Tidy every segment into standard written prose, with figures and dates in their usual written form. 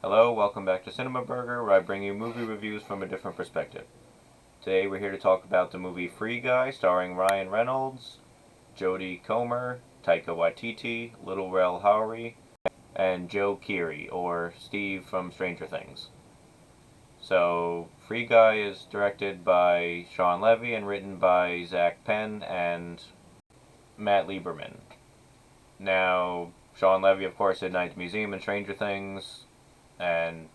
Hello, welcome back to CinemaBurger, where I bring you movie reviews from a different perspective. Today we're here to talk about the movie Free Guy, starring Ryan Reynolds, Jodie Comer, Taika Waititi, Little Rel Howery, and Joe Keery, or Steve from Stranger Things. So, Free Guy is directed by Sean Levy and written by Zach Penn and Matt Lieberman. Now, Sean Levy, of course, did Night Museum and Stranger Things, and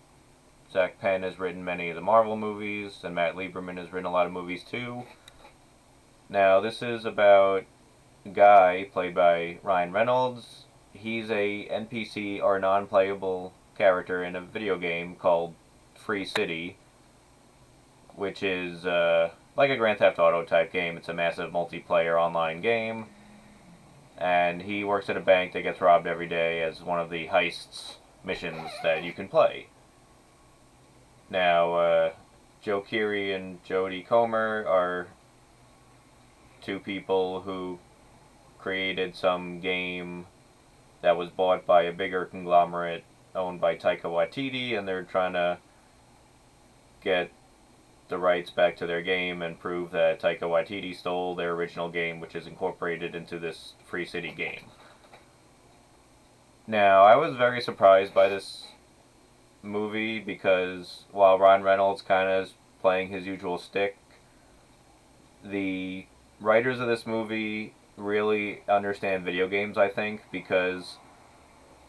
Zach Penn has written many of the Marvel movies, and Matt Lieberman has written a lot of movies too. Now, this is about Guy, played by Ryan Reynolds. He's a NPC or non-playable character in a video game called Free City, which is like a Grand Theft Auto type game. It's a massive multiplayer online game, and he works at a bank that gets robbed every day as one of the heists missions that you can play. Now, Joe Keery and Jodie Comer are two people who created some game that was bought by a bigger conglomerate owned by Taika Waititi, and they're trying to get the rights back to their game and prove that Taika Waititi stole their original game, which is incorporated into this Free City game. Now, I was very surprised by this movie because while Ryan Reynolds kind of is playing his usual stick, the writers of this movie really understand video games, I think, because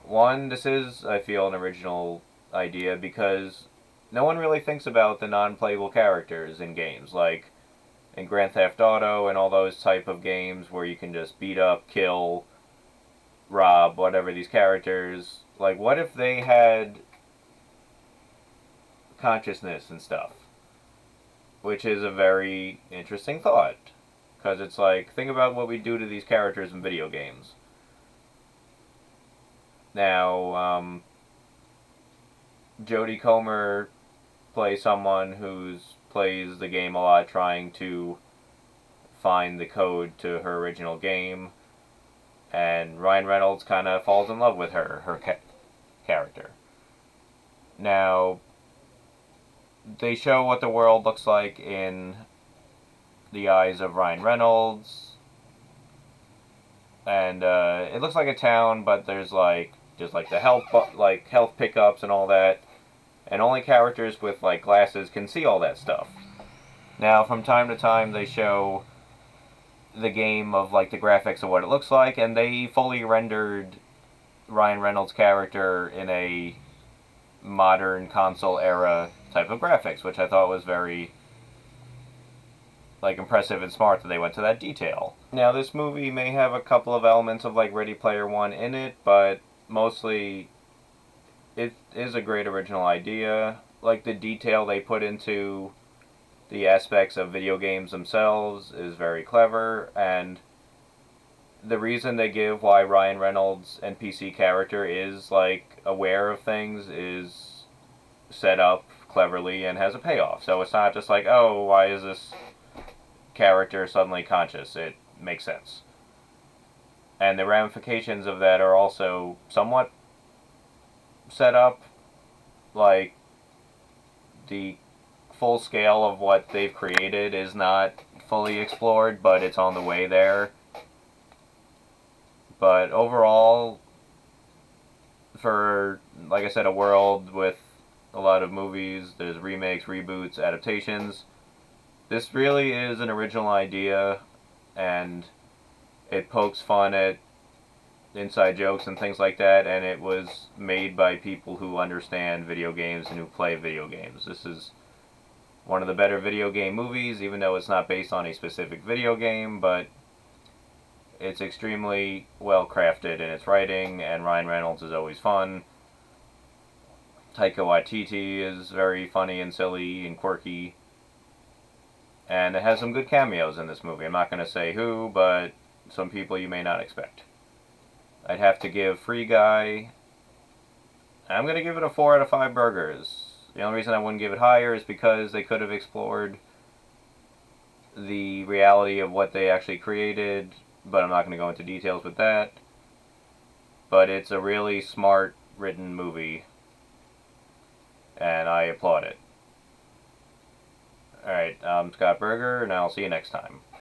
one, this is, I feel, an original idea because no one really thinks about the non-playable characters in games, like in Grand Theft Auto and all those type of games where you can just beat up, kill, rob, whatever these characters. Like, what if they had consciousness and stuff? Which is a very interesting thought. Because it's like, think about what we do to these characters in video games. Now, Jodie Comer plays someone who plays the game a lot, trying to find the code to her original game. And Ryan Reynolds kind of falls in love with her character. Now, they show what the world looks like in the eyes of Ryan Reynolds, and it looks like a town, but there's like just like the health pickups and all that, and only characters with like glasses can see all that stuff. Now, from time to time, they show the game of like the graphics of what it looks like, and they fully rendered Ryan Reynolds' character in a modern console era type of graphics, which I thought was very like impressive and smart that they went to that detail. Now, this movie may have a couple of elements of like Ready Player One in it, but mostly it is a great original idea. Like the detail they put into the aspects of video games themselves is very clever, and the reason they give why Ryan Reynolds' NPC character is like aware of things is set up cleverly and has a payoff. So it's not just like, oh, why is this character suddenly conscious? It makes sense. And the ramifications of that are also somewhat set up, like the full scale of what they've created is not fully explored, but it's on the way there. But overall, for, like I said, a world with a lot of movies, there's remakes, reboots, adaptations, this really is an original idea, and it pokes fun at inside jokes and things like that, and it was made by people who understand video games and who play video games. This is one of the better video game movies, even though it's not based on a specific video game, but it's extremely well crafted in its writing, and Ryan Reynolds is always fun. Taika Waititi is very funny and silly and quirky, and it has some good cameos in this movie. I'm not going to say who, but some people you may not expect. I'd have to give Free Guy, I'm going to give it a 4 out of 5 burgers. The only reason I wouldn't give it higher is because they could have explored the reality of what they actually created, but I'm not going to go into details with that. But it's a really smart written movie and I applaud it. Alright, I'm Scott Berger, and I'll see you next time.